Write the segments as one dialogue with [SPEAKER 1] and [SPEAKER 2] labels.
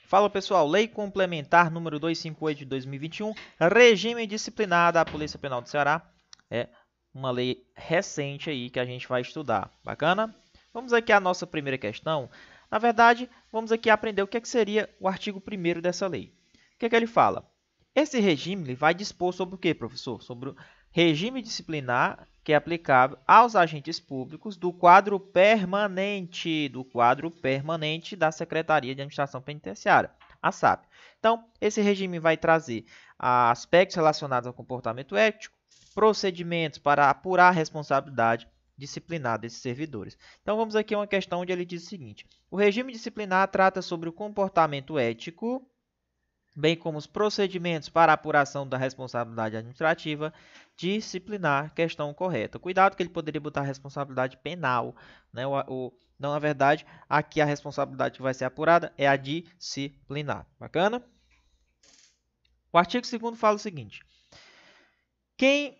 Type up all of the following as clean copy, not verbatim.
[SPEAKER 1] Fala pessoal, Lei Complementar número 258 de 2021, regime disciplinar da Polícia Penal do Ceará. É uma lei recente aí que a gente vai estudar. Bacana? Vamos aqui à nossa primeira questão. Na verdade, vamos aqui aprender o que seria o artigo 1º dessa lei. O que é que ele fala? Esse regime vai dispor sobre o que, professor? Sobre o regime disciplinar que é aplicável aos agentes públicos do quadro permanente da Secretaria de Administração Penitenciária, a SAP. Então, esse regime vai trazer aspectos relacionados ao comportamento ético, procedimentos para apurar a responsabilidade disciplinar desses servidores. Então, vamos aqui a uma questão onde ele diz o seguinte: o regime disciplinar trata sobre o comportamento ético, bem como os procedimentos para a apuração da responsabilidade administrativa disciplinar, questão correta. Cuidado que ele poderia botar responsabilidade penal, né? Não, na verdade, aqui a responsabilidade que vai ser apurada é a disciplinar. Bacana? O artigo 2º fala o seguinte: quem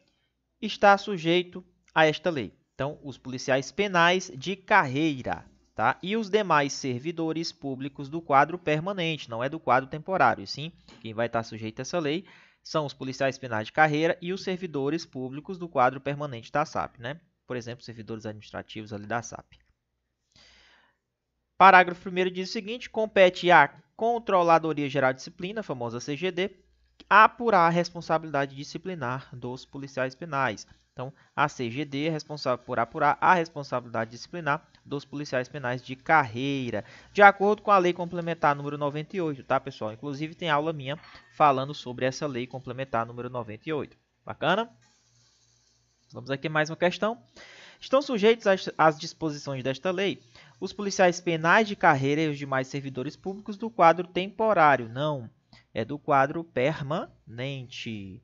[SPEAKER 1] está sujeito a esta lei? Então, os policiais penais de carreira, tá? E os demais servidores públicos do quadro permanente, não é do quadro temporário, sim. Quem vai estar sujeito a essa lei são os policiais penais de carreira e os servidores públicos do quadro permanente da SAP, né? Por exemplo, servidores administrativos ali da SAP. Parágrafo 1º diz o seguinte: compete à Controladoria Geral de Disciplina, a famosa CGD, apurar a responsabilidade disciplinar dos policiais penais. Então, a CGD é responsável por apurar a responsabilidade disciplinar dos policiais penais de carreira, de acordo com a Lei Complementar número 98, tá, pessoal? Inclusive, tem aula minha falando sobre essa Lei Complementar número 98. Bacana? Vamos aqui mais uma questão. Estão sujeitos às disposições desta lei os policiais penais de carreira e os demais servidores públicos do quadro temporário? Não, é do quadro permanente.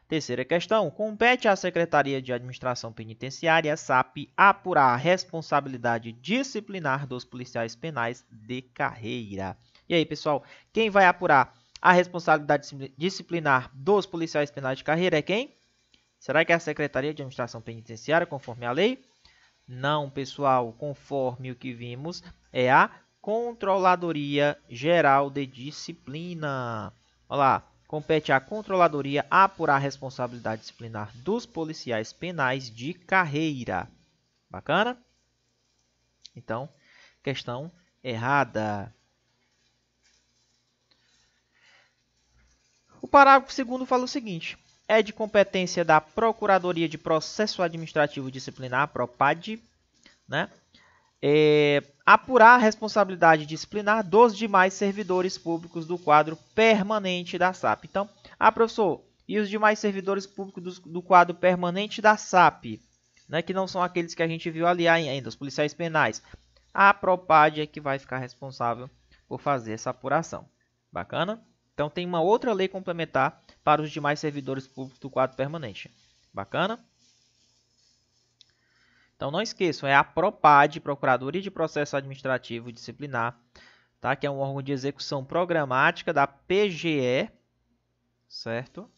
[SPEAKER 1] Terceira questão. Compete à Secretaria de Administração Penitenciária, SAP, apurar a responsabilidade disciplinar dos policiais penais de carreira. E aí, pessoal, quem vai apurar a responsabilidade disciplinar dos policiais penais de carreira é quem? Será que é a Secretaria de Administração Penitenciária, conforme a lei? Não, pessoal. Conforme o que vimos, é a Controladoria Geral de Disciplina. Olha lá. Compete à Controladoria apurar a responsabilidade disciplinar dos policiais penais de carreira. Bacana? Então, questão errada. O parágrafo 2º fala o seguinte: é de competência da Procuradoria de Processo Administrativo Disciplinar, PROPAD, né? Apurar a responsabilidade disciplinar dos demais servidores públicos do quadro permanente da SAP. Então, professor, e os demais servidores públicos do quadro permanente da SAP, né, que não são aqueles que a gente viu ali ainda, os policiais penais? A PROPAD é que vai ficar responsável por fazer essa apuração. Bacana? Então, tem uma outra lei complementar para os demais servidores públicos do quadro permanente. Bacana? Então, não esqueçam, é a PROPAD, Procuradoria de Processo Administrativo Disciplinar, tá? Que é um órgão de execução programática da PGE, certo?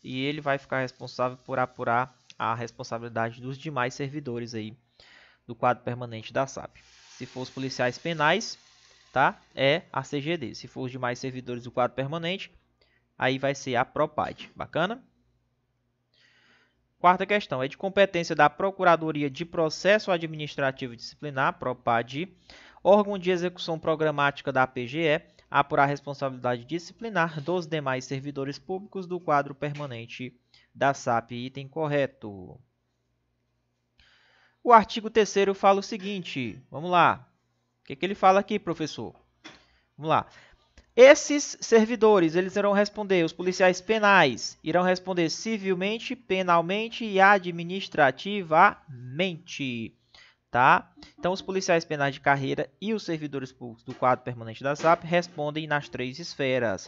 [SPEAKER 1] E ele vai ficar responsável por apurar a responsabilidade dos demais servidores aí do quadro permanente da SAP. Se for os policiais penais, tá? É a CGD. Se for os demais servidores do quadro permanente, aí vai ser a PROPAD. Bacana? Quarta questão, é de competência da Procuradoria de Processo Administrativo Disciplinar, PROPAD, órgão de execução programática da PGE, apurar a responsabilidade disciplinar dos demais servidores públicos do quadro permanente da SAP. Item correto. O artigo 3º fala o seguinte, vamos lá. O que ele fala aqui, professor? Vamos lá. Esses servidores, eles irão responder, os policiais penais, irão responder civilmente, penalmente e administrativamente, tá? Então, os policiais penais de carreira e os servidores públicos do quadro permanente da SAP respondem nas 3 esferas.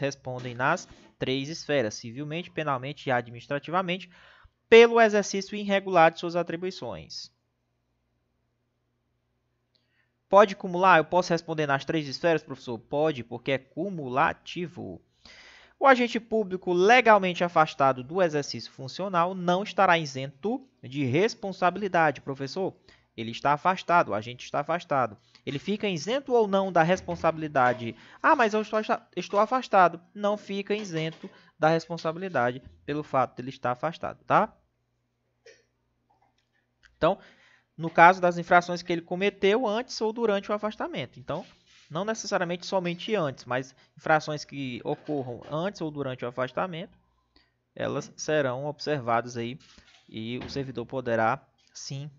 [SPEAKER 1] Civilmente, penalmente e administrativamente, pelo exercício irregular de suas atribuições. Pode cumular? Eu posso responder nas 3 esferas, professor? Pode, porque é cumulativo. O agente público legalmente afastado do exercício funcional não estará isento de responsabilidade, professor. Ele está afastado, o agente está afastado. Ele fica isento ou não da responsabilidade? Ah, mas eu estou afastado. Não fica isento da responsabilidade pelo fato de ele estar afastado, tá? Então, no caso das infrações que ele cometeu antes ou durante o afastamento. Então, não necessariamente somente antes, mas infrações que ocorram antes ou durante o afastamento, elas serão observadas aí e o servidor poderá, sim,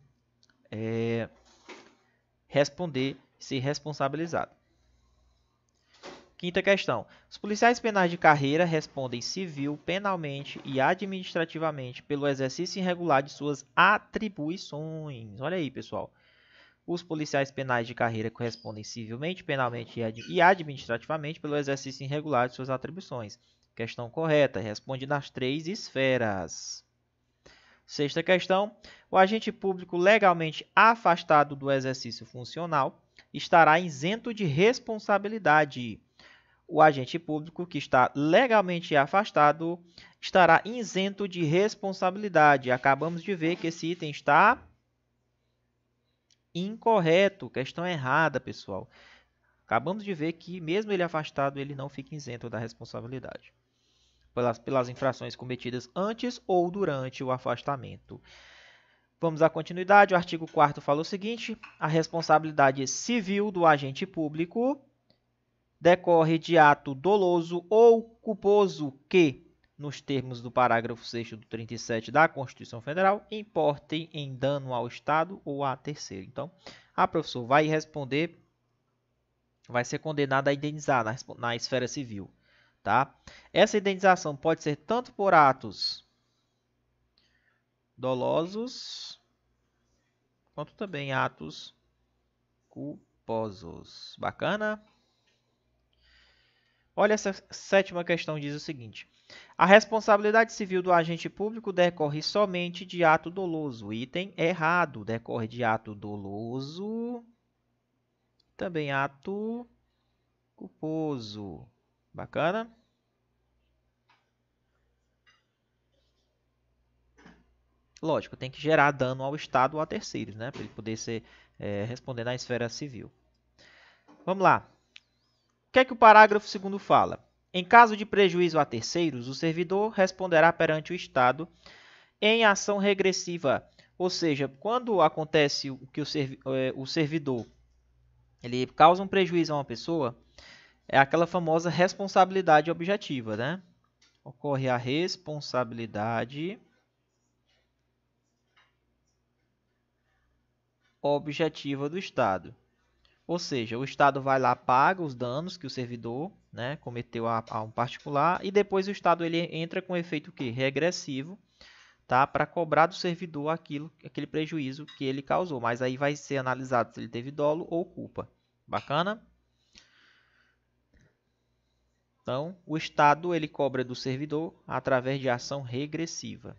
[SPEAKER 1] responder, ser responsabilizado. Quinta questão. Os policiais penais de carreira respondem civil, penalmente e administrativamente pelo exercício irregular de suas atribuições. Olha aí, pessoal. Os policiais penais de carreira correspondem civilmente, penalmente e administrativamente pelo exercício irregular de suas atribuições. Questão correta. Responde nas 3 esferas. Sexta questão. O agente público legalmente afastado do exercício funcional estará isento de responsabilidade. O agente público que está legalmente afastado estará isento de responsabilidade. Acabamos de ver que esse item está incorreto, questão errada, pessoal. Acabamos de ver que mesmo ele afastado, ele não fica isento da responsabilidade pelas infrações cometidas antes ou durante o afastamento. Vamos à continuidade. O artigo 4º fala o seguinte: a responsabilidade civil do agente público decorre de ato doloso ou culposo que, nos termos do parágrafo 6º do 37 da Constituição Federal, importem em dano ao Estado ou a terceiro. Então, professor, vai responder, vai ser condenado a indenizar na esfera civil, tá? Essa indenização pode ser tanto por atos dolosos, quanto também atos culposos. Bacana? Olha, essa sétima questão diz o seguinte: a responsabilidade civil do agente público decorre somente de ato doloso. Item errado, decorre de ato doloso, também ato culposo. Bacana? Lógico, tem que gerar dano ao Estado ou a terceiros, né? Para ele poder responder na esfera civil. Vamos lá. O que é que o parágrafo 2º fala? Em caso de prejuízo a terceiros, o servidor responderá perante o Estado em ação regressiva. Ou seja, quando acontece o que o servidor ele causa um prejuízo a uma pessoa, é aquela famosa responsabilidade objetiva, né? Ocorre a responsabilidade objetiva do Estado. Ou seja, o Estado vai lá, paga os danos que o servidor, né, cometeu a um particular e depois o Estado ele entra com efeito que? Regressivo, tá, para cobrar do servidor aquele prejuízo que ele causou. Mas aí vai ser analisado se ele teve dolo ou culpa. Bacana? Então, o Estado ele cobra do servidor através de ação regressiva.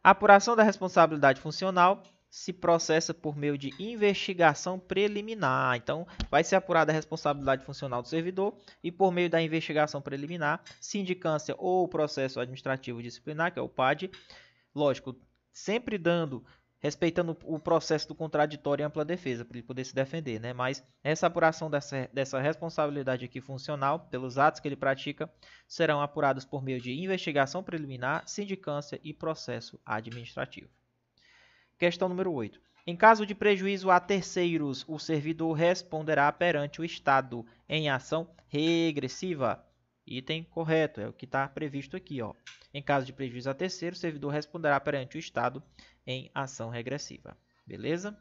[SPEAKER 1] A apuração da responsabilidade funcional se processa por meio de investigação preliminar. Então, vai ser apurada a responsabilidade funcional do servidor e por meio da investigação preliminar, sindicância ou processo administrativo disciplinar, que é o PAD, lógico, sempre respeitando o processo do contraditório e ampla defesa, para ele poder se defender, né? Mas essa apuração dessa responsabilidade aqui funcional, pelos atos que ele pratica, serão apurados por meio de investigação preliminar, sindicância e processo administrativo. Questão número 8. Em caso de prejuízo a terceiros, o servidor responderá perante o Estado em ação regressiva. Item correto, é o que está previsto aqui, ó. Em caso de prejuízo a terceiros, o servidor responderá perante o Estado em ação regressiva. Beleza?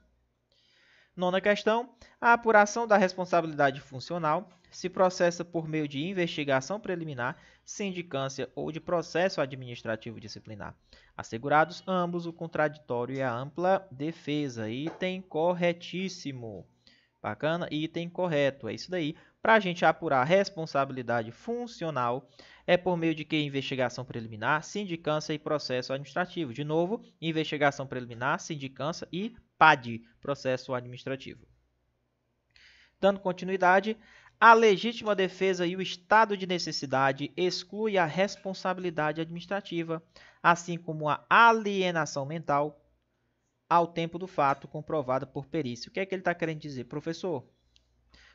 [SPEAKER 1] Nona questão. A apuração da responsabilidade funcional se processa por meio de investigação preliminar, sindicância ou de processo administrativo disciplinar. Assegurados ambos o contraditório e a ampla defesa. Item corretíssimo. Bacana? Item correto. É isso daí. Para a gente apurar a responsabilidade funcional, é por meio de que? Investigação preliminar, sindicância e processo administrativo. De novo, investigação preliminar, sindicância e PAD, processo administrativo. Dando continuidade, a legítima defesa e o estado de necessidade exclui a responsabilidade administrativa, assim como a alienação mental, ao tempo do fato comprovada por perícia. O que é que ele está querendo dizer? Professor,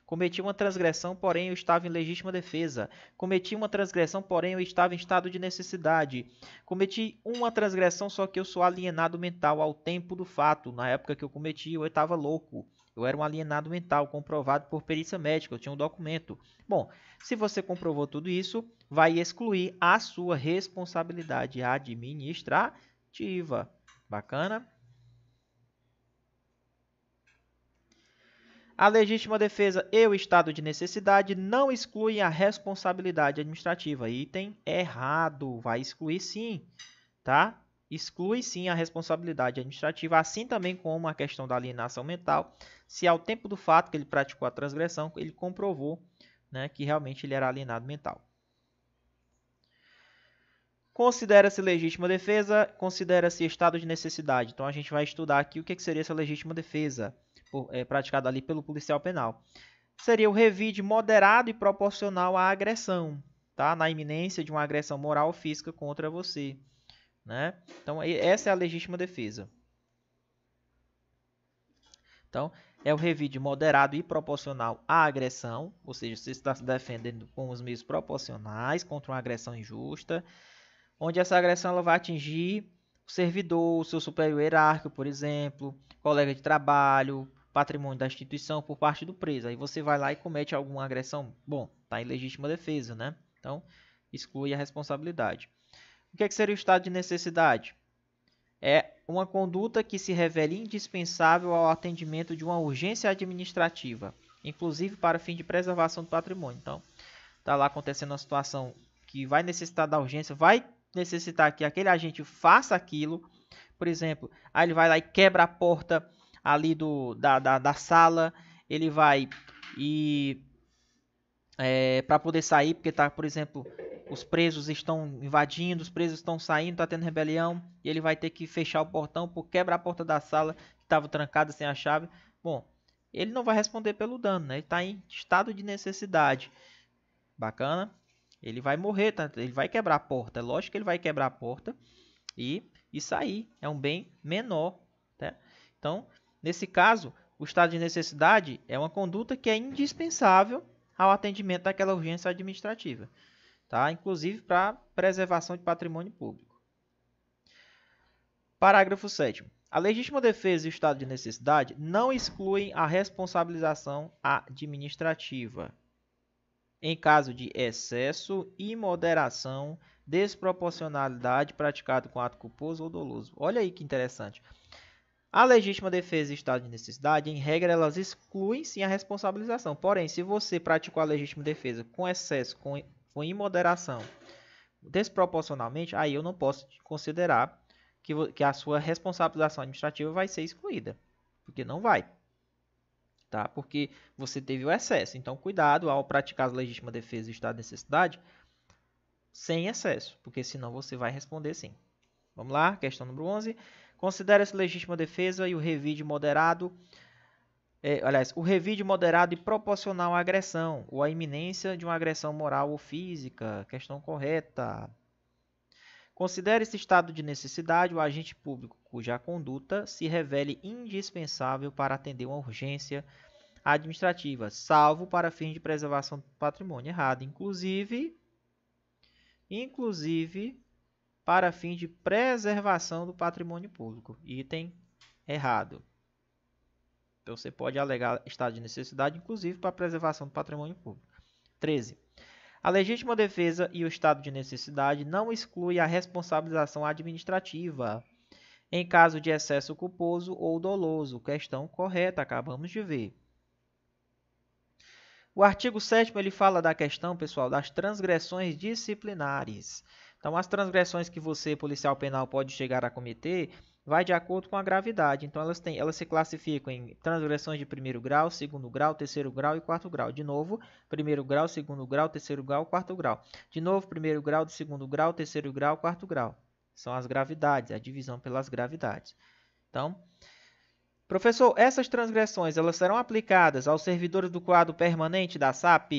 [SPEAKER 1] cometi uma transgressão, porém eu estava em legítima defesa. Cometi uma transgressão, porém eu estava em estado de necessidade. Cometi uma transgressão, só que eu sou alienado mental ao tempo do fato. Na época que eu cometi, eu estava louco. Eu era um alienado mental, comprovado por perícia médica. Eu tinha um documento. Bom, se você comprovou tudo isso, vai excluir a sua responsabilidade administrativa. Bacana? A legítima defesa e o estado de necessidade não excluem a responsabilidade administrativa. Item errado. Vai excluir sim, tá? Exclui sim a responsabilidade administrativa, assim também como a questão da alienação mental, se ao tempo do fato que ele praticou a transgressão, ele comprovou, né, que realmente ele era alienado mental. Considera-se legítima defesa, considera-se estado de necessidade. Então, a gente vai estudar aqui o que seria essa legítima defesa, praticada ali pelo policial penal. Seria o revide moderado e proporcional à agressão, tá? Na iminência de uma agressão moral ou física contra você, né? Então, essa é a legítima defesa. Então, é o revide moderado e proporcional à agressão, ou seja, você está se defendendo com os meios proporcionais contra uma agressão injusta, onde essa agressão ela vai atingir o servidor, o seu superior hierárquico, por exemplo, colega de trabalho, patrimônio da instituição por parte do preso. Aí você vai lá e comete alguma agressão. Bom, está em legítima defesa, né? Então, exclui a responsabilidade. O que seria o estado de necessidade? É uma conduta que se revele indispensável ao atendimento de uma urgência administrativa, inclusive para fim de preservação do patrimônio. Então, está lá acontecendo uma situação que vai necessitar da urgência, vai necessitar que aquele agente faça aquilo. Por exemplo, aí ele vai lá e quebra a porta ali da sala, ele vai e para poder sair, porque tá, por exemplo, os presos estão invadindo, os presos estão saindo, está tendo rebelião, e ele vai ter que fechar o portão por quebrar a porta da sala que estava trancada sem a chave. Bom, ele não vai responder pelo dano, né? Ele está em estado de necessidade. Bacana? Ele vai morrer, tá? Ele vai quebrar a porta. É lógico que ele vai quebrar a porta e sair. É um bem menor, tá? Então, nesse caso, o estado de necessidade é uma conduta que é indispensável ao atendimento daquela urgência administrativa, tá? Inclusive para preservação de patrimônio público. Parágrafo 7º. A legítima defesa e o estado de necessidade não excluem a responsabilização administrativa em caso de excesso, imoderação, desproporcionalidade praticado com ato culposo ou doloso. Olha aí que interessante. A legítima defesa e estado de necessidade, em regra, elas excluem sim a responsabilização. Porém, se você praticou a legítima defesa com excesso, com imoderação, desproporcionalmente, aí eu não posso considerar que a sua responsabilização administrativa vai ser excluída, porque não vai. Tá? Porque você teve o excesso. Então, cuidado ao praticar a legítima defesa e estado de necessidade sem excesso, porque senão você vai responder sim. Vamos lá, questão número 11. Considera-se legítima defesa e o revide moderado, o revide moderado e proporcional à agressão, ou à iminência de uma agressão moral ou física. Questão correta. Considera esse estado de necessidade o agente público cuja conduta se revele indispensável para atender uma urgência administrativa, salvo para fins de preservação do patrimônio. Errado. Inclusive para fins de preservação do patrimônio público. Item errado. Então, você pode alegar estado de necessidade, inclusive para preservação do patrimônio público. 13. A legítima defesa e o estado de necessidade não excluem a responsabilização administrativa em caso de excesso culposo ou doloso. Questão correta, acabamos de ver. O artigo 7º ele fala da questão, pessoal, das transgressões disciplinares. Então, as transgressões que você, policial penal, pode chegar a cometer vai de acordo com a gravidade. Então, elas se classificam em transgressões de primeiro grau, segundo grau, terceiro grau e quarto grau. De novo, primeiro grau, segundo grau, terceiro grau, quarto grau. De novo, primeiro grau, segundo grau, terceiro grau, quarto grau. São as gravidades, a divisão pelas gravidades. Então, professor, essas transgressões elas serão aplicadas aos servidores do quadro permanente da SAP?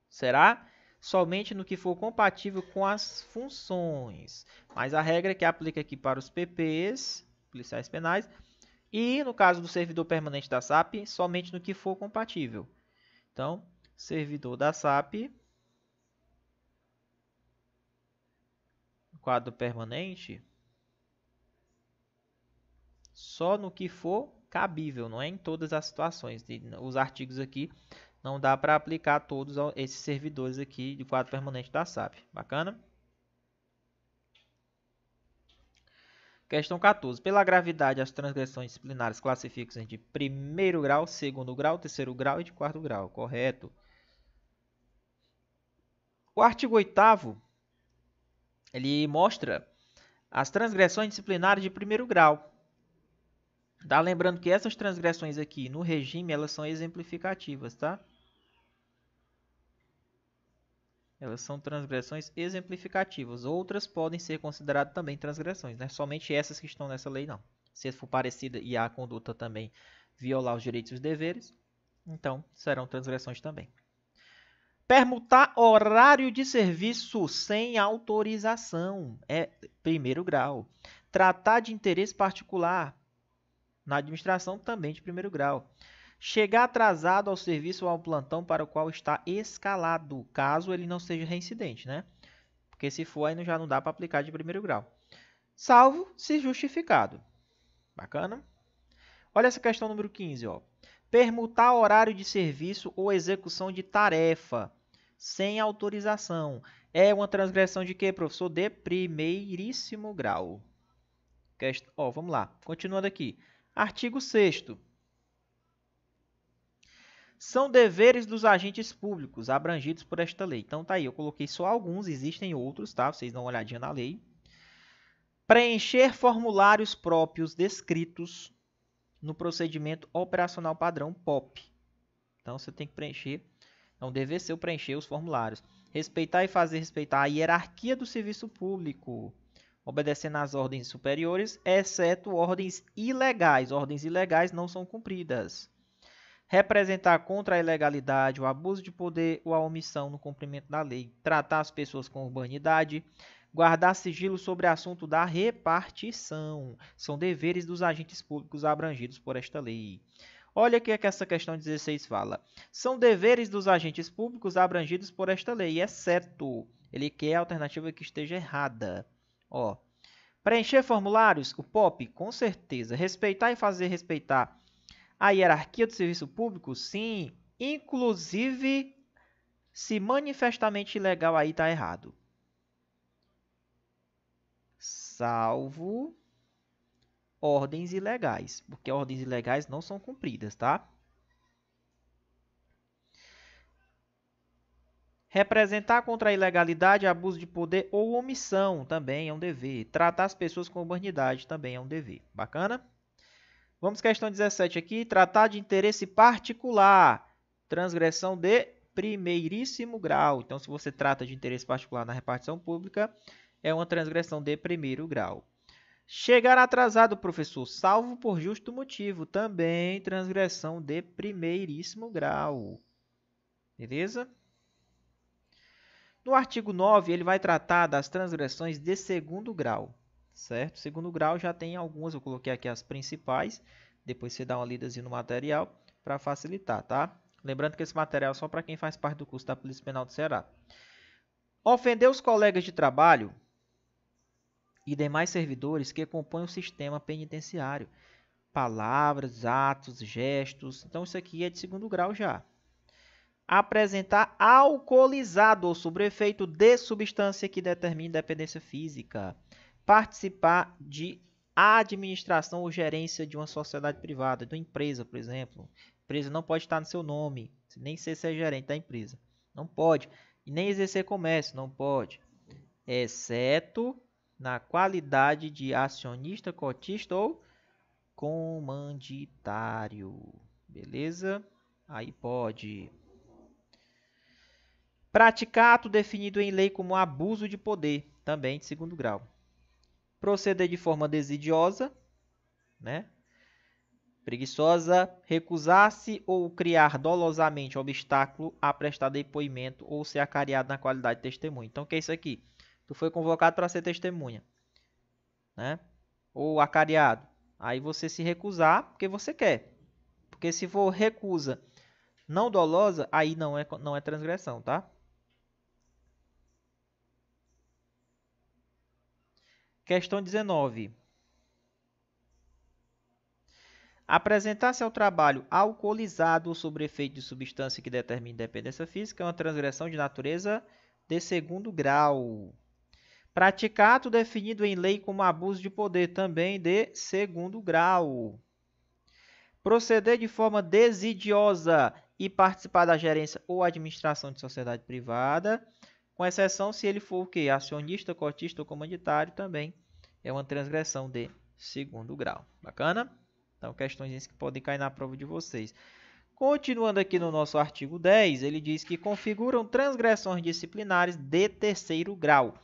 [SPEAKER 1] Será? somente no que for compatível com as funções. Mas a regra que aplica aqui para os PPs, policiais penais, e no caso do servidor permanente da SAP, somente no que for compatível. Então, servidor da SAP, quadro permanente, só no que for cabível, não é em todas as situações. Os artigos aqui não dá para aplicar todos esses servidores aqui de quadro permanente da SAP. Bacana? Questão 14. Pela gravidade, as transgressões disciplinares classificam-se de primeiro grau, segundo grau, terceiro grau e de quarto grau. Correto. O artigo 8º, ele mostra as transgressões disciplinares de primeiro grau. Tá lembrando que essas transgressões aqui no regime, elas são exemplificativas, tá? Elas são transgressões exemplificativas. Outras podem ser consideradas também transgressões, né? Somente essas que estão nessa lei, não. Se for parecida e a conduta também violar os direitos e os deveres, então serão transgressões também. Permutar horário de serviço sem autorização é primeiro grau. Tratar de interesse particular na administração também de primeiro grau. Chegar atrasado ao serviço ou ao plantão para o qual está escalado, caso ele não seja reincidente, né? Porque se for, aí já não dá para aplicar de primeiro grau. Salvo se justificado. Bacana? Olha essa questão número 15, ó. Permutar horário de serviço ou execução de tarefa sem autorização. É uma transgressão de quê, professor? De primeiríssimo grau. Ó, vamos lá. Continuando aqui. Artigo 6º. São deveres dos agentes públicos abrangidos por esta lei. Então, tá aí. Eu coloquei só alguns. Existem outros, tá? Vocês dão uma olhadinha na lei. Preencher formulários próprios descritos no procedimento operacional padrão POP. Então, você tem que preencher. É um dever seu preencher os formulários. Respeitar e fazer respeitar a hierarquia do serviço público, obedecendo às ordens superiores, exceto ordens ilegais. Ordens ilegais não são cumpridas. Representar contra a ilegalidade, o abuso de poder ou a omissão no cumprimento da lei. Tratar as pessoas com urbanidade. Guardar sigilo sobre assunto da repartição. São deveres dos agentes públicos abrangidos por esta lei. Olha o que essa questão 16 fala. São deveres dos agentes públicos abrangidos por esta lei, exceto. Ele quer a alternativa que esteja errada. Ó, preencher formulários, o POP, com certeza. Respeitar e fazer respeitar a hierarquia do serviço público, sim. Inclusive, se manifestamente ilegal, aí está errado. Salvo ordens ilegais, porque ordens ilegais não são cumpridas, tá? Representar contra a ilegalidade, abuso de poder ou omissão também é um dever. Tratar as pessoas com urbanidade também é um dever. Bacana? Vamos questão 17 aqui. Tratar de interesse particular. Transgressão de primeiríssimo grau. Então, se você trata de interesse particular na repartição pública, é uma transgressão de primeiro grau. Chegar atrasado, professor, salvo por justo motivo. Também transgressão de primeiríssimo grau. Beleza? No artigo 9, ele vai tratar das transgressões de segundo grau, certo? Segundo grau já tem algumas, eu coloquei aqui as principais, depois você dá uma lidazinha no material para facilitar, tá? Lembrando que esse material é só para quem faz parte do curso da Polícia Penal do Ceará. Ofender os colegas de trabalho e demais servidores que compõem o sistema penitenciário. Palavras, atos, gestos, então isso aqui é de segundo grau já. Apresentar alcoolizado ou sob efeito de substância que determine dependência física. Participar de administração ou gerência de uma sociedade privada, de uma empresa, por exemplo. A empresa não pode estar no seu nome, nem ser gerente da empresa. Não pode. E nem exercer comércio, não pode. Exceto na qualidade de acionista, cotista ou comanditário. Beleza? Aí pode. Praticar ato definido em lei como abuso de poder, também de segundo grau. Proceder de forma desidiosa, né? Preguiçosa, recusar-se ou criar dolosamente obstáculo a prestar depoimento ou ser acariado na qualidade de testemunha. Então, o que é isso aqui? Tu foi convocado para ser testemunha, né? Ou acariado. Aí você se recusar porque você quer. Porque se for recusa não dolosa, aí não é transgressão, tá? Questão 19. Apresentar-se ao trabalho alcoolizado ou sob efeito de substância que determine dependência física é uma transgressão de natureza de segundo grau. Praticar ato definido em lei como abuso de poder também de segundo grau. Proceder de forma desidiosa e participar da gerência ou administração de sociedade privada, com exceção se ele for o quê? Acionista, cotista ou comanditário, também é uma transgressão de segundo grau. Bacana? Então, questões que podem cair na prova de vocês. Continuando aqui no nosso artigo 10, ele diz que configuram transgressões disciplinares de terceiro grau.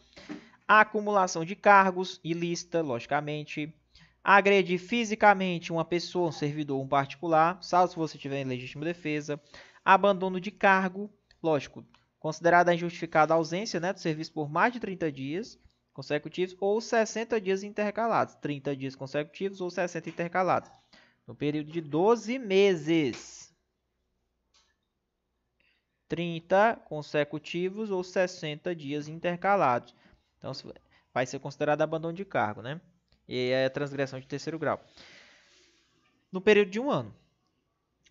[SPEAKER 1] A acumulação de cargos ilícita, logicamente. Agredir fisicamente uma pessoa, um servidor, um particular, salvo se você tiver em legítima defesa. Abandono de cargo, lógico, considerada a injustificada ausência, né, do serviço por mais de 30 dias consecutivos ou 60 dias intercalados. 30 dias consecutivos ou 60 intercalados. No período de 12 meses. 30 consecutivos ou 60 dias intercalados. Então, vai ser considerado abandono de cargo, né? E é transgressão de terceiro grau. No período de 1 ano.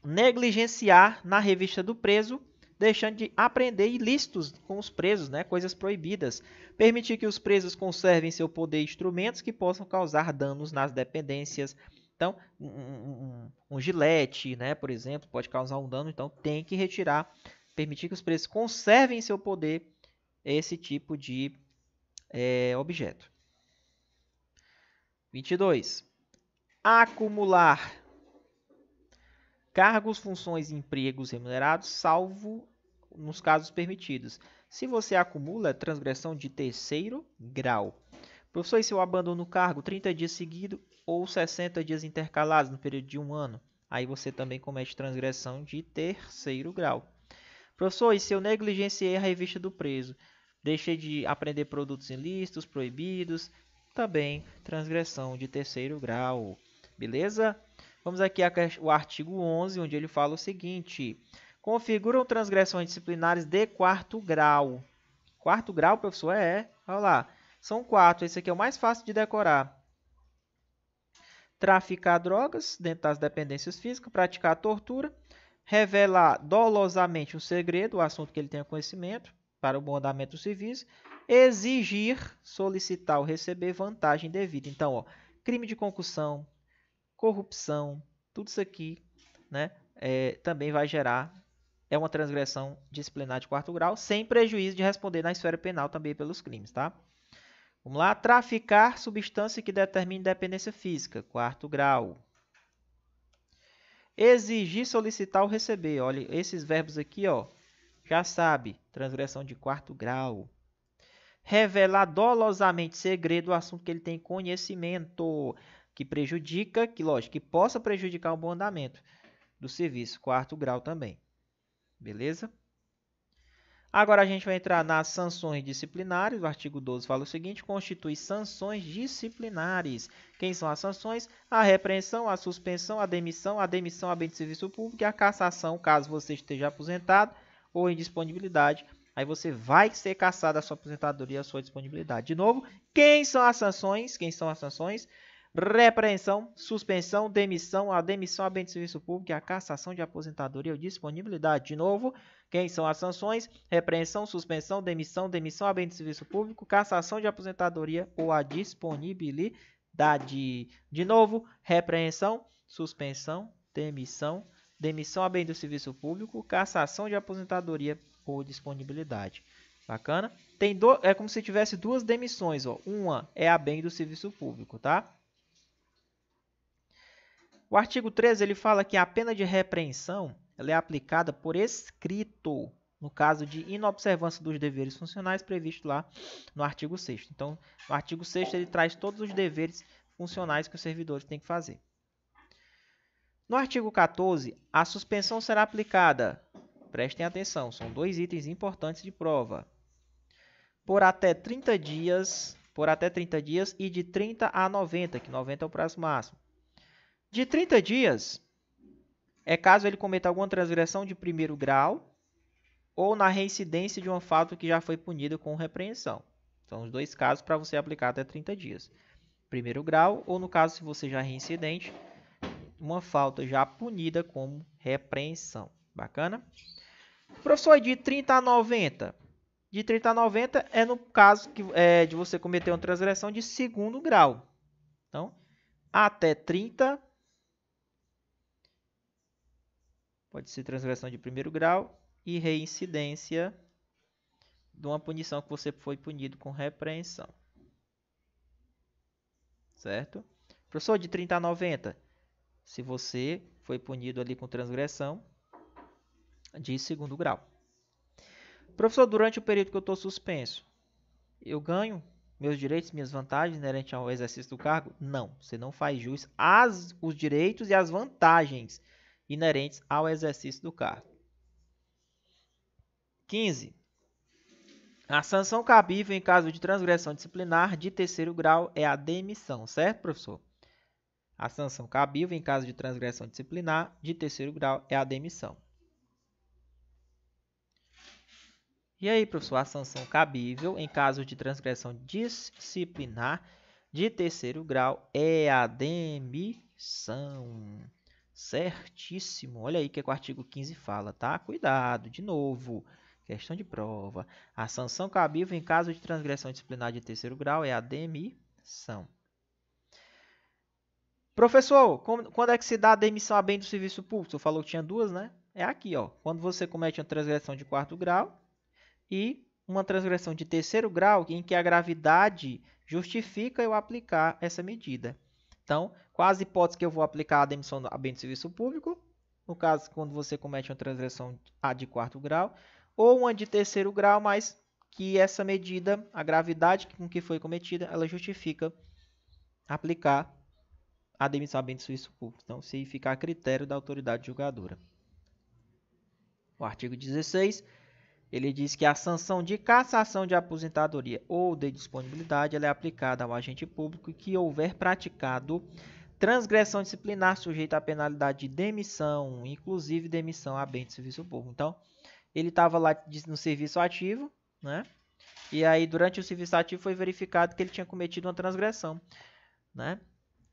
[SPEAKER 1] Negligenciar na revista do preso, deixando de apreender ilícitos com os presos, né? Coisas proibidas. Permitir que os presos conservem seu poder e instrumentos que possam causar danos nas dependências. Então, um gilete, né, por exemplo, pode causar um dano, então tem que retirar, permitir que os presos conservem seu poder, esse tipo de objeto. 22. Acumular cargos, funções e empregos remunerados, salvo nos casos permitidos. Se você acumula, é transgressão de terceiro grau. Professor, e se eu abandono o cargo 30 dias seguidos ou 60 dias intercalados no período de 1 ano? Aí você também comete transgressão de terceiro grau. Professor, e se eu negligenciei a revista do preso? Deixei de apreender produtos ilícitos, proibidos? Também transgressão de terceiro grau. Beleza? Vamos aqui ao artigo 11, onde ele fala o seguinte. Configuram transgressões disciplinares de quarto grau. Quarto grau, professor? Olha lá. São 4. Esse aqui é o mais fácil de decorar. Traficar drogas dentro das dependências físicas, praticar tortura, revelar dolosamente um segredo, o assunto que ele tenha conhecimento, para o bom andamento do serviço, exigir, solicitar ou receber vantagem devida. Então, ó, crime de concussão, corrupção, tudo isso aqui, né, também vai gerar, é uma transgressão disciplinar de quarto grau, sem prejuízo de responder na esfera penal também pelos crimes, tá? Vamos lá, traficar substância que determine dependência física, quarto grau. Exigir, solicitar ou receber. Olha, esses verbos aqui, ó, já sabe, transgressão de quarto grau. Revelar dolosamente segredo, assunto que ele tem conhecimento, que prejudica, que lógico, que possa prejudicar o bom andamento do serviço, quarto grau também. Beleza? Agora a gente vai entrar nas sanções disciplinares. O artigo 12 fala o seguinte: constitui sanções disciplinares. Quem são as sanções? A repreensão, a suspensão, a demissão a bem de serviço público e a cassação, caso você esteja aposentado ou em disponibilidade. Aí você vai ser cassado a sua aposentadoria e a sua disponibilidade. De novo, quem são as sanções? Quem são as sanções? Repreensão, suspensão, demissão a bem de serviço público e a cassação de aposentadoria ou disponibilidade. De novo, quem são as sanções? Repreensão, suspensão, demissão a bem de serviço público, cassação de aposentadoria ou a disponibilidade. De novo, repreensão, suspensão, demissão a bem do serviço público, cassação de aposentadoria ou disponibilidade. Bacana? É como se tivesse duas demissões, ó. Uma é a bem do serviço público, tá? O artigo 13 ele fala que a pena de repreensão ela é aplicada por escrito, no caso de inobservância dos deveres funcionais previsto lá no artigo 6º. Então, no artigo 6º ele traz todos os deveres funcionais que os servidores têm que fazer. No artigo 14, a suspensão será aplicada, prestem atenção, são 2 itens importantes de prova, por até 30 dias e de 30 a 90, que 90 é o prazo máximo. De 30 dias é caso ele cometa alguma transgressão de primeiro grau ou na reincidência de uma falta que já foi punida com repreensão. São os 2 casos para você aplicar até 30 dias. Primeiro grau ou, no caso, se você já é reincidente, uma falta já punida como repreensão. Bacana? Professor, de 30 a 90. De 30 a 90 é no caso de você cometer uma transgressão de segundo grau. Então, até 30 pode ser transgressão de primeiro grau e reincidência de uma punição que você foi punido com repreensão. Certo? Professor, de 30 a 90, se você foi punido ali com transgressão de segundo grau. Professor, durante o período que eu estou suspenso, eu ganho meus direitos, minhas vantagens inerentes ao exercício do cargo? Não, você não faz jus os direitos e as vantagens inerentes ao exercício do cargo. 15. A sanção cabível em caso de transgressão disciplinar de terceiro grau é a demissão, certo, professor? A sanção cabível em caso de transgressão disciplinar de terceiro grau é a demissão. E aí, professor, a sanção cabível em caso de transgressão disciplinar de terceiro grau é a demissão. Certíssimo. Olha aí o que o artigo 15 fala, tá? Cuidado, de novo. Questão de prova. A sanção cabível em caso de transgressão disciplinar de terceiro grau é a demissão. Professor, quando é que se dá a demissão a bem do serviço público? Você falou que tinha 2, né? É aqui, ó. Quando você comete uma transgressão de quarto grau e uma transgressão de terceiro grau em que a gravidade justifica eu aplicar essa medida. Então, qual as hipóteses que eu vou aplicar a demissão a bem do serviço público? No caso, quando você comete uma transgressão de quarto grau, ou uma de terceiro grau, mas que essa medida, a gravidade com que foi cometida, ela justifica aplicar a demissão a bem do serviço público. Então, se ficar a critério da autoridade julgadora. O artigo 16, ele diz que a sanção de cassação de aposentadoria ou de disponibilidade ela é aplicada ao agente público que houver praticado transgressão disciplinar sujeita à penalidade de demissão, inclusive demissão a bem do serviço público. Então, ele estava lá no serviço ativo, né? E aí, durante o serviço ativo, foi verificado que ele tinha cometido uma transgressão, né?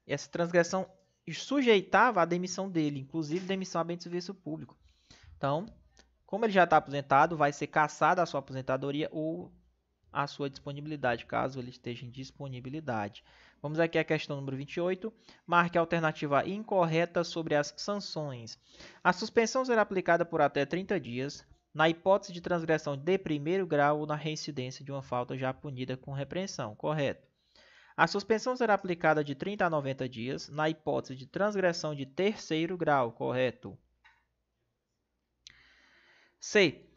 [SPEAKER 1] Essa transgressão sujeitava a demissão dele, inclusive demissão a bem do serviço público. Então, como ele já está aposentado, vai ser cassada a sua aposentadoria ou a sua disponibilidade, caso ele esteja em disponibilidade. Vamos aqui à questão número 28. Marque a alternativa incorreta sobre as sanções. A suspensão será aplicada por até 30 dias, na hipótese de transgressão de primeiro grau ou na reincidência de uma falta já punida com repreensão. Correto. A suspensão será aplicada de 30 a 90 dias, na hipótese de transgressão de terceiro grau. Correto. C.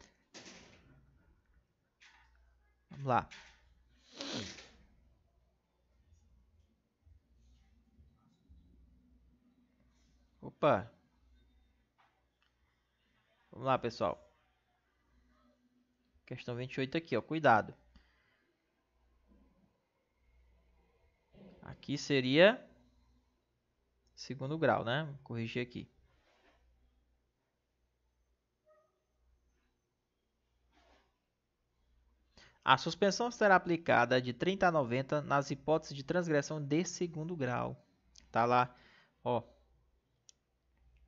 [SPEAKER 1] Vamos lá. Opa. Vamos lá, pessoal. Questão 28 aqui, ó. Cuidado. Aqui seria segundo grau, né? Vou corrigir aqui. A suspensão será aplicada de 30 a 90 nas hipóteses de transgressão de segundo grau. Tá lá, ó.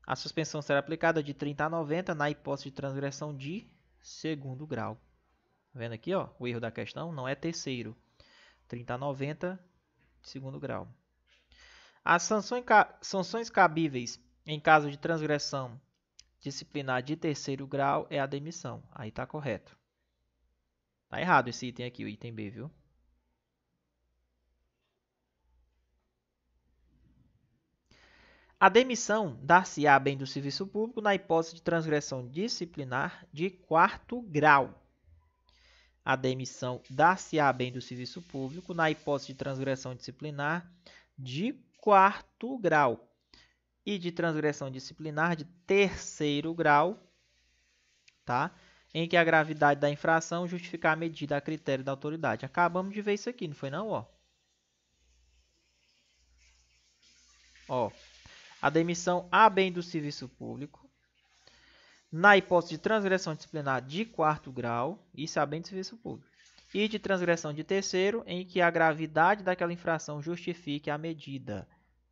[SPEAKER 1] A suspensão será aplicada de 30 a 90 na hipótese de transgressão de segundo grau. Tá vendo aqui, ó? O erro da questão não é terceiro. 30 a 90 de segundo grau. As sanções cabíveis em caso de transgressão disciplinar de terceiro grau é a demissão. Aí tá correto. Tá errado esse item aqui, o item B, viu? A demissão dar-se-á a bem do serviço público na hipótese de transgressão disciplinar de quarto grau. A demissão dar-se-á a bem do serviço público na hipótese de transgressão disciplinar de quarto grau. e de transgressão disciplinar de terceiro grau, tá? Em que a gravidade da infração justificar a medida a critério da autoridade. Acabamos de ver isso aqui, não foi não, ó? Ó, a demissão a bem do serviço público, na hipótese de transgressão disciplinar de quarto grau, isso é a bem do serviço público, e de transgressão de terceiro, em que a gravidade daquela infração justifique a medida,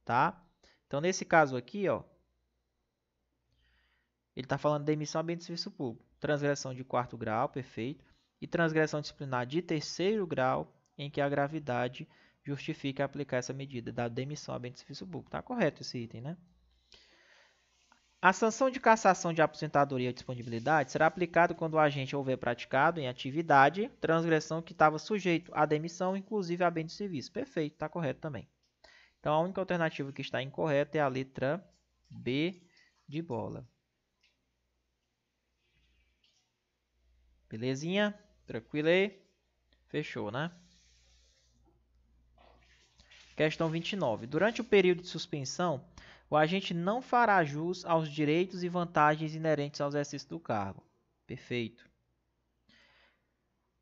[SPEAKER 1] tá? Então, nesse caso aqui, ó, ele está falando de demissão a bem do serviço público, transgressão de quarto grau, perfeito, e transgressão disciplinar de terceiro grau, em que a gravidade justifique aplicar essa medida da demissão a bem do serviço público. Tá correto esse item, né? A sanção de cassação de aposentadoria e disponibilidade será aplicada quando o agente houver praticado em atividade transgressão que estava sujeito à demissão, inclusive a bem do serviço. Perfeito, está correto também. Então, a única alternativa que está incorreta é a letra B de bola. Belezinha? Tranquilo aí? Fechou, né? Questão 29. Durante o período de suspensão, o agente não fará jus aos direitos e vantagens inerentes ao exercício do cargo. Perfeito.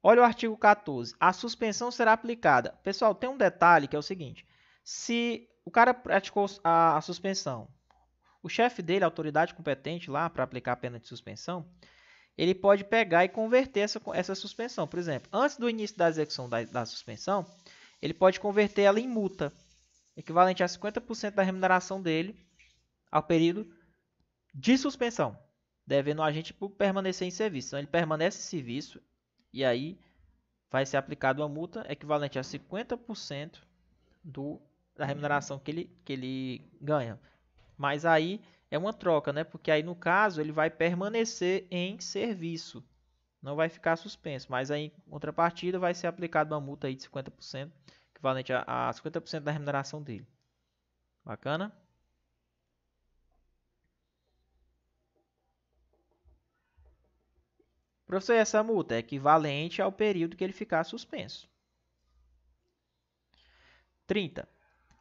[SPEAKER 1] Olha o artigo 14. A suspensão será aplicada. Pessoal, tem um detalhe que é o seguinte. Se o cara praticou a suspensão, o chefe dele, a autoridade competente lá para aplicar a pena de suspensão, ele pode pegar e converter essa suspensão. Por exemplo, antes do início da execução da suspensão, ele pode converter ela em multa, equivalente a 50% da remuneração dele ao período de suspensão, devendo o agente público permanecer em serviço. Então, ele permanece em serviço e aí vai ser aplicada uma multa equivalente a 50% da remuneração que ele ganha. Mas aí é uma troca, né? Porque aí, no caso, ele vai permanecer em serviço. Não vai ficar suspenso. Mas aí, em contrapartida, vai ser aplicada uma multa aí de 50%, equivalente a 50% da remuneração dele. Bacana? Professor, essa multa é equivalente ao período que ele ficar suspenso. 30.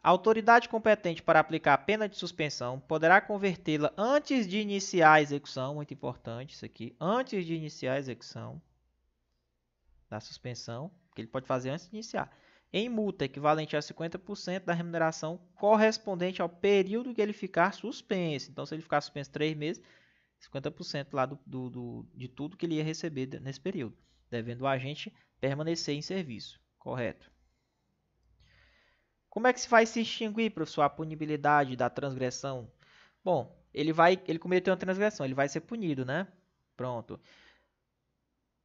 [SPEAKER 1] A autoridade competente para aplicar a pena de suspensão poderá convertê-la antes de iniciar a execução, muito importante isso aqui, antes de iniciar a execução da suspensão, que ele pode fazer antes de iniciar, em multa equivalente a 50% da remuneração correspondente ao período que ele ficar suspenso. Então, se ele ficar suspenso 3 meses, 50% lá de tudo que ele ia receber nesse período, devendo o agente permanecer em serviço. Correto. Como é que se vai se extinguir, professor, a punibilidade da transgressão? Bom, ele cometeu uma transgressão, ele vai ser punido, né? Pronto.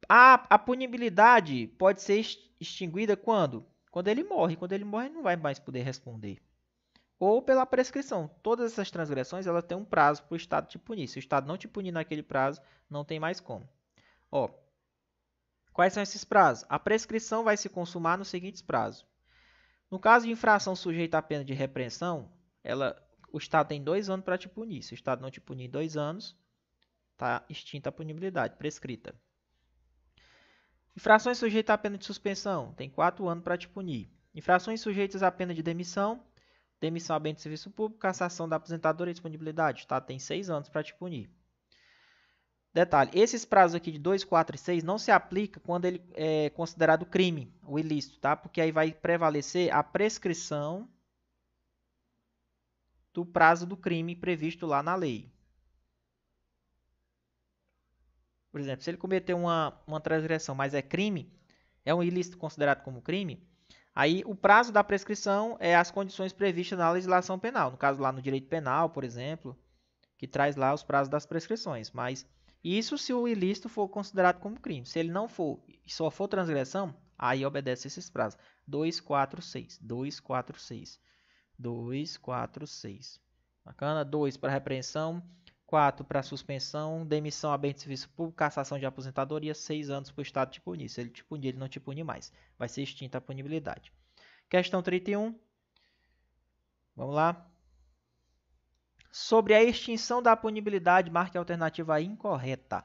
[SPEAKER 1] A punibilidade pode ser extinguida quando? Quando ele morre. Quando ele morre, ele não vai mais poder responder. Ou pela prescrição. Todas essas transgressões elas têm um prazo para o Estado te punir. Se o Estado não te punir naquele prazo, não tem mais como. Ó, quais são esses prazos? A prescrição vai se consumar nos seguintes prazos. No caso de infração sujeita à pena de repreensão, o Estado tem 2 anos para te punir. Se o Estado não te punir em 2 anos, está extinta a punibilidade, prescrita. Infrações sujeitas à pena de suspensão, tem 4 anos para te punir. Infrações sujeitas à pena de demissão, demissão a bem de serviço público, cassação da aposentadoria e disponibilidade. O Estado tem 6 anos para te punir. Detalhe, esses prazos aqui de 2, 4 e 6 não se aplica quando ele é considerado crime, o ilícito, tá? Porque aí vai prevalecer a prescrição do prazo do crime previsto lá na lei. Por exemplo, se ele cometeu uma transgressão, mas é crime, é um ilícito considerado como crime, aí o prazo da prescrição é as condições previstas na legislação penal. No caso lá no direito penal, por exemplo, que traz lá os prazos das prescrições, mas isso se o ilícito for considerado como crime. Se ele não for e só for transgressão, aí obedece esses prazos. 2, 4, 6. 2, 4, 6. 2, 4, 6. Bacana? 2 para repreensão, 4 para suspensão, demissão a bem de serviço público, cassação de aposentadoria, 6 anos para o Estado te punir. Se ele te punir, ele não te pune mais. Vai ser extinta a punibilidade. Questão 31. Vamos lá. Sobre a extinção da punibilidade, marque a alternativa incorreta.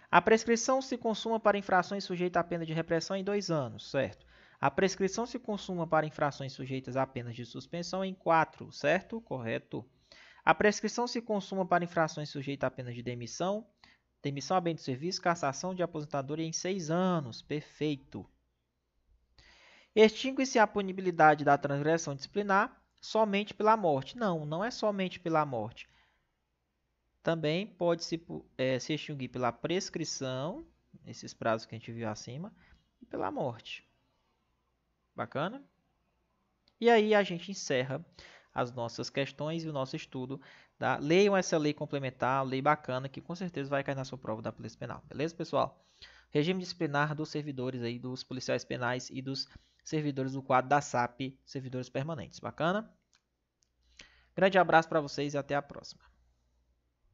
[SPEAKER 1] A prescrição se consuma para infrações sujeitas à pena de repressão em 2 anos, certo? A prescrição se consuma para infrações sujeitas a penas de suspensão em 4, certo? Correto. A prescrição se consuma para infrações sujeitas a pena de demissão, demissão a bem do serviço, cassação de aposentadoria em 6 anos. Perfeito. Extingue-se a punibilidade da transgressão disciplinar somente pela morte. Não, não é somente pela morte. Também pode se extinguir pela prescrição, esses prazos que a gente viu acima, e pela morte. Bacana? E aí a gente encerra as nossas questões e o nosso estudo. Leiam essa lei complementar, lei bacana, que com certeza vai cair na sua prova da Polícia Penal. Beleza, pessoal? Regime disciplinar dos servidores aí, dos policiais penais e dos servidores do quadro da SAP, servidores permanentes. Bacana? Grande abraço para vocês e até a próxima.